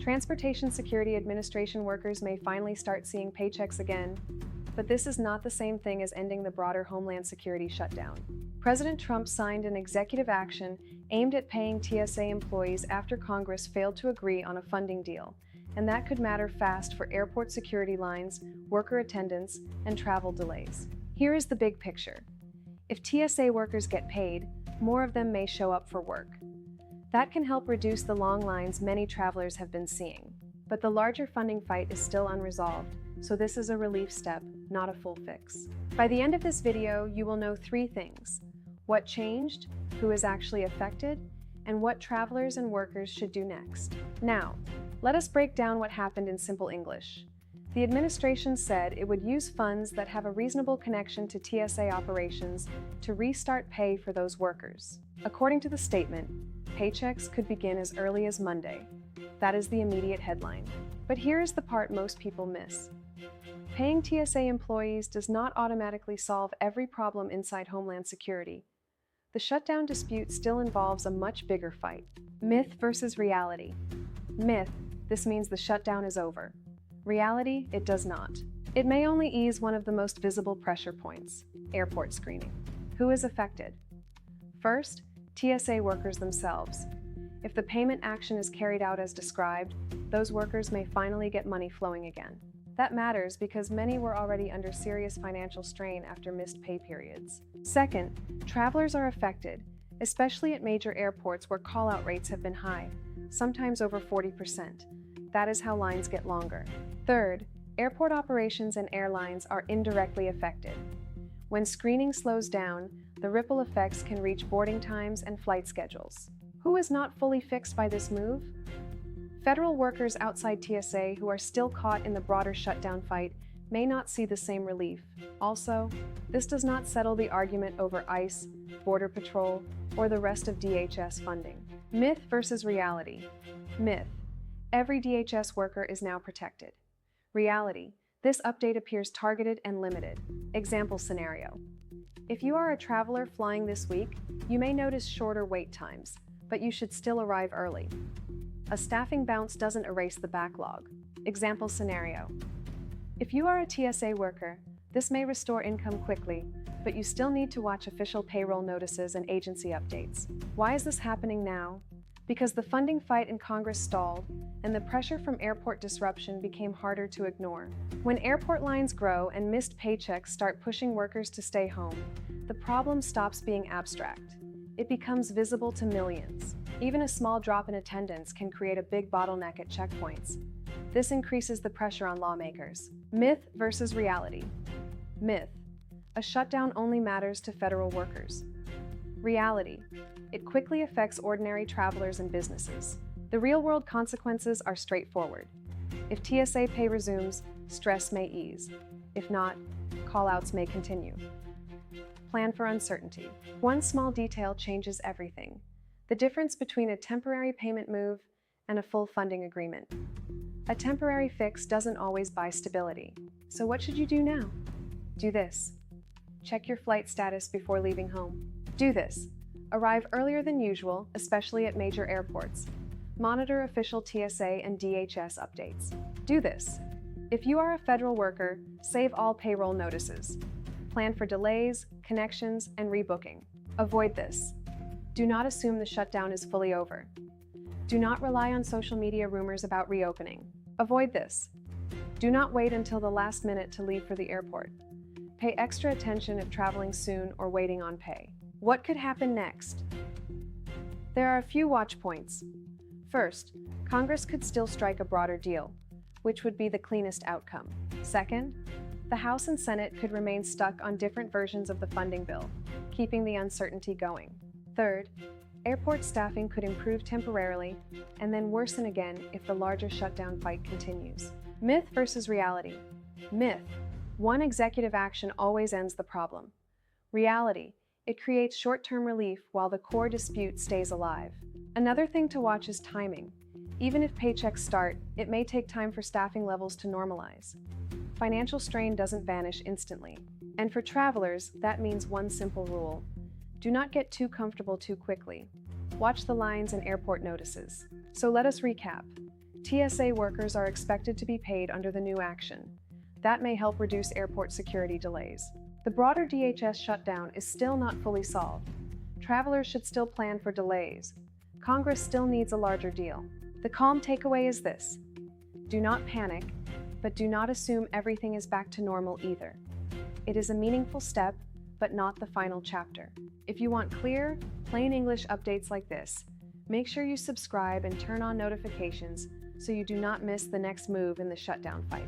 Transportation Security Administration workers may finally start seeing paychecks again, but this is not the same thing as ending the broader Homeland Security shutdown. President Trump signed an executive action aimed at paying TSA employees after Congress failed to agree on a funding deal, and that could matter fast for airport security lines, worker attendance, and travel delays. Here is the big picture. If TSA workers get paid, more of them may show up for work. That can help reduce the long lines many travelers have been seeing. But the larger funding fight is still unresolved, so this is a relief step, not a full fix. By the end of this video, you will know 3 things: what changed, who is actually affected, and what travelers and workers should do next. Now, let us break down what happened in simple English. The administration said it would use funds that have a reasonable connection to TSA operations to restart pay for those workers. According to the statement, paychecks could begin as early as Monday. That is the immediate headline. But here is the part most people miss. Paying TSA employees does not automatically solve every problem inside Homeland Security. The shutdown dispute still involves a much bigger fight. Myth versus reality. Myth, this means the shutdown is over. Reality, it does not. It may only ease one of the most visible pressure points: airport screening. Who is affected? First, TSA workers themselves. If the payment action is carried out as described, those workers may finally get money flowing again. That matters because many were already under serious financial strain after missed pay periods. Second, travelers are affected, especially at major airports where call-out rates have been high, sometimes over 40%. That is how lines get longer. Third, airport operations and airlines are indirectly affected. When screening slows down, the ripple effects can reach boarding times and flight schedules. Who is not fully fixed by this move? Federal workers outside TSA who are still caught in the broader shutdown fight may not see the same relief. Also, this does not settle the argument over ICE, Border Patrol, or the rest of DHS funding. Myth versus reality. Myth. Every DHS worker is now protected. Reality. This update appears targeted and limited. Example scenario. If you are a traveler flying this week, you may notice shorter wait times, but you should still arrive early. A staffing bounce doesn't erase the backlog. Example scenario. If you are a TSA worker, this may restore income quickly, but you still need to watch official payroll notices and agency updates. Why is this happening now? Because the funding fight in Congress stalled, and the pressure from airport disruption became harder to ignore. When airport lines grow and missed paychecks start pushing workers to stay home, the problem stops being abstract. It becomes visible to millions. Even a small drop in attendance can create a big bottleneck at checkpoints. This increases the pressure on lawmakers. Myth versus reality. Myth. A shutdown only matters to federal workers. Reality. It quickly affects ordinary travelers and businesses. The real-world consequences are straightforward. If TSA pay resumes, stress may ease. If not, call-outs may continue. Plan for uncertainty. One small detail changes everything. The difference between a temporary payment move and a full funding agreement. A temporary fix doesn't always buy stability. So what should you do now? Do this. Check your flight status before leaving home. Do this. Arrive earlier than usual, especially at major airports. Monitor official TSA and DHS updates. Do this. If you are a federal worker, save all payroll notices. Plan for delays, connections, and rebooking. Avoid this. Do not assume the shutdown is fully over. Do not rely on social media rumors about reopening. Avoid this. Do not wait until the last minute to leave for the airport. Pay extra attention if traveling soon or waiting on pay. What could happen next? There are a few watch points. First, Congress could still strike a broader deal, which would be the cleanest outcome. Second, the House and Senate could remain stuck on different versions of the funding bill, keeping the uncertainty going. Third, airport staffing could improve temporarily and then worsen again if the larger shutdown fight continues. Myth versus reality. Myth. One executive action always ends the problem. Reality. It creates short-term relief while the core dispute stays alive. Another thing to watch is timing. Even if paychecks start, it may take time for staffing levels to normalize. Financial strain doesn't vanish instantly. And for travelers, that means one simple rule. Do not get too comfortable too quickly. Watch the lines and airport notices. So let us recap. TSA workers are expected to be paid under the new action. That may help reduce airport security delays. The broader DHS shutdown is still not fully solved. Travelers should still plan for delays. Congress still needs a larger deal. The calm takeaway is this: do not panic, but do not assume everything is back to normal either. It is a meaningful step, but not the final chapter. If you want clear, plain English updates like this, make sure you subscribe and turn on notifications so you do not miss the next move in the shutdown fight.